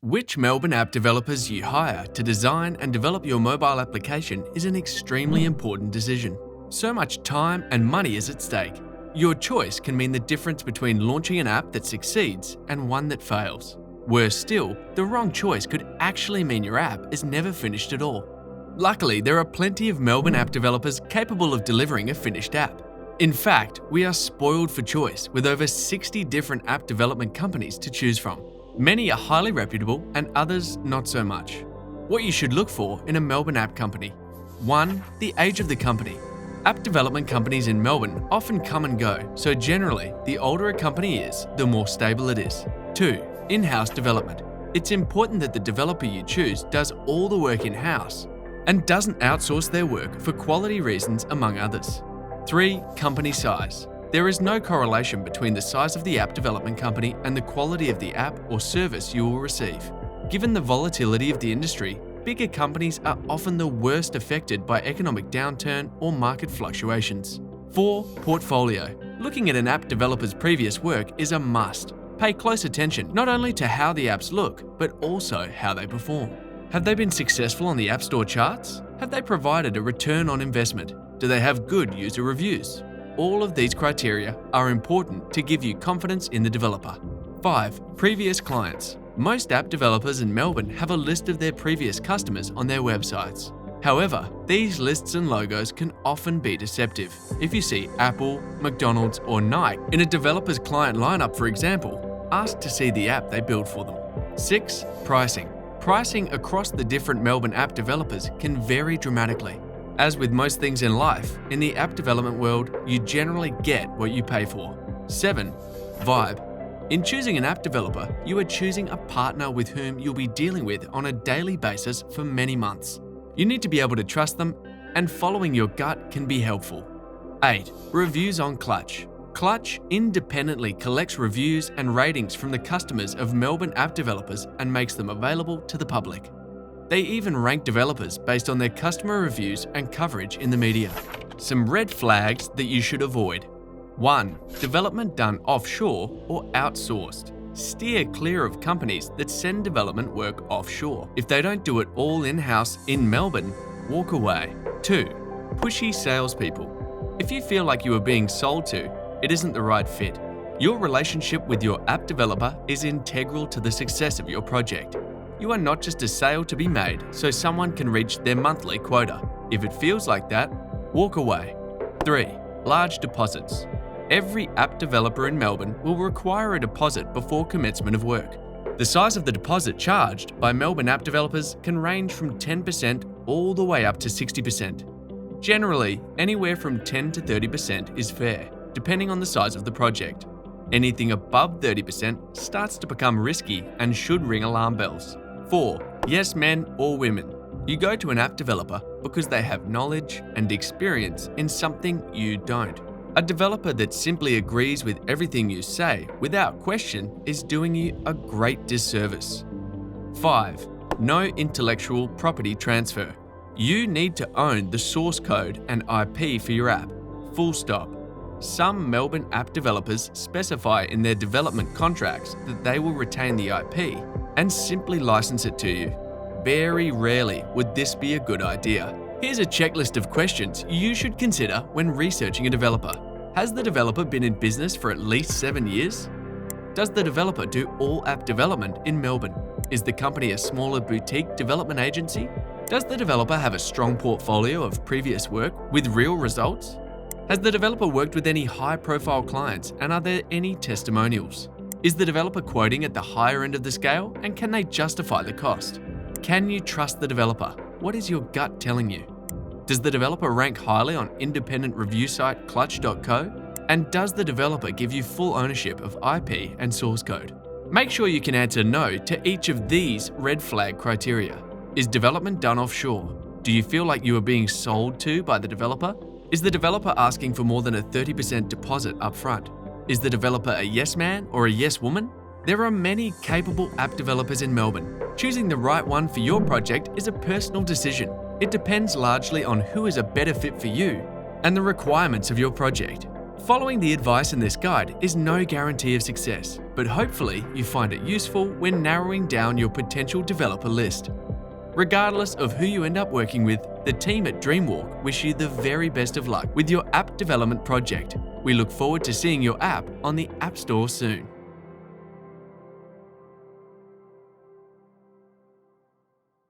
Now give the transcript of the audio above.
Which Melbourne app developers you hire to design and develop your mobile application is an extremely important decision. So much time and money is at stake. Your choice can mean the difference between launching an app that succeeds and one that fails. Worse still, the wrong choice could actually mean your app is never finished at all. Luckily, there are plenty of Melbourne app developers capable of delivering a finished app. In fact, we are spoiled for choice with over 60 different app development companies to choose from. Many are highly reputable and others not so much. What you should look for in a Melbourne app company. 1. The age of the company. App development companies in Melbourne often come and go, so generally, the older a company is, the more stable it is. 2. In-house development. It's important that the developer you choose does all the work in-house and doesn't outsource their work for quality reasons, among others. 3. Company size. There is no correlation between the size of the app development company and the quality of the app or service you will receive. Given the volatility of the industry, bigger companies are often the worst affected by economic downturn or market fluctuations. 4. Portfolio. Looking at an app developer's previous work is a must. Pay close attention not only to how the apps look, but also how they perform. Have they been successful on the App Store charts? Have they provided a return on investment? Do they have good user reviews? All of these criteria are important to give you confidence in the developer. 5. Previous clients. Most app developers in Melbourne have a list of their previous customers on their websites. However, these lists and logos can often be deceptive. If you see Apple, McDonald's, or Nike in a developer's client lineup, for example, ask to see the app they build for them. 6. Pricing. Pricing across the different Melbourne app developers can vary dramatically. As with most things in life, in the app development world, you generally get what you pay for. 7. Vibe. In choosing an app developer, you are choosing a partner with whom you'll be dealing with on a daily basis for many months. You need to be able to trust them, and following your gut can be helpful. 8. Reviews on Clutch. Clutch independently collects reviews and ratings from the customers of Melbourne app developers and makes them available to the public. They even rank developers based on their customer reviews and coverage in the media. Some red flags that you should avoid. 1. Development done offshore or outsourced. Steer clear of companies that send development work offshore. If they don't do it all in-house in Melbourne, walk away. 2. Pushy salespeople. If you feel like you are being sold to, it isn't the right fit. Your relationship with your app developer is integral to the success of your project. You are not just a sale to be made so someone can reach their monthly quota. If it feels like that, walk away. 3. Large deposits. Every app developer in Melbourne will require a deposit before commencement of work. The size of the deposit charged by Melbourne app developers can range from 10% all the way up to 60%. Generally, anywhere from 10 to 30% is fair, depending on the size of the project. Anything above 30% starts to become risky and should ring alarm bells. 4. Yes men or women. You go to an app developer because they have knowledge and experience in something you don't. A developer that simply agrees with everything you say without question is doing you a great disservice. 5. No intellectual property transfer. You need to own the source code and IP for your app. Full stop. Some Melbourne app developers specify in their development contracts that they will retain the IP and simply license it to you. Very rarely would this be a good idea. Here's a checklist of questions you should consider when researching a developer. Has the developer been in business for at least 7 years? Does the developer do all app development in Melbourne? Is the company a smaller boutique development agency? Does the developer have a strong portfolio of previous work with real results? Has the developer worked with any high-profile clients, and are there any testimonials? Is the developer quoting at the higher end of the scale, and can they justify the cost? Can you trust the developer? What is your gut telling you? Does the developer rank highly on independent review site clutch.co? And does the developer give you full ownership of IP and source code? Make sure you can answer no to each of these red flag criteria. Is development done offshore? Do you feel like you are being sold to by the developer? Is the developer asking for more than a 30% deposit up front? Is the developer a yes man or a yes woman? There are many capable app developers in Melbourne. Choosing the right one for your project is a personal decision. It depends largely on who is a better fit for you and the requirements of your project. Following the advice in this guide is no guarantee of success, but hopefully you find it useful when narrowing down your potential developer list. Regardless of who you end up working with, the team at DreamWalk wish you the very best of luck with your app development project. We look forward to seeing your app on the App Store soon.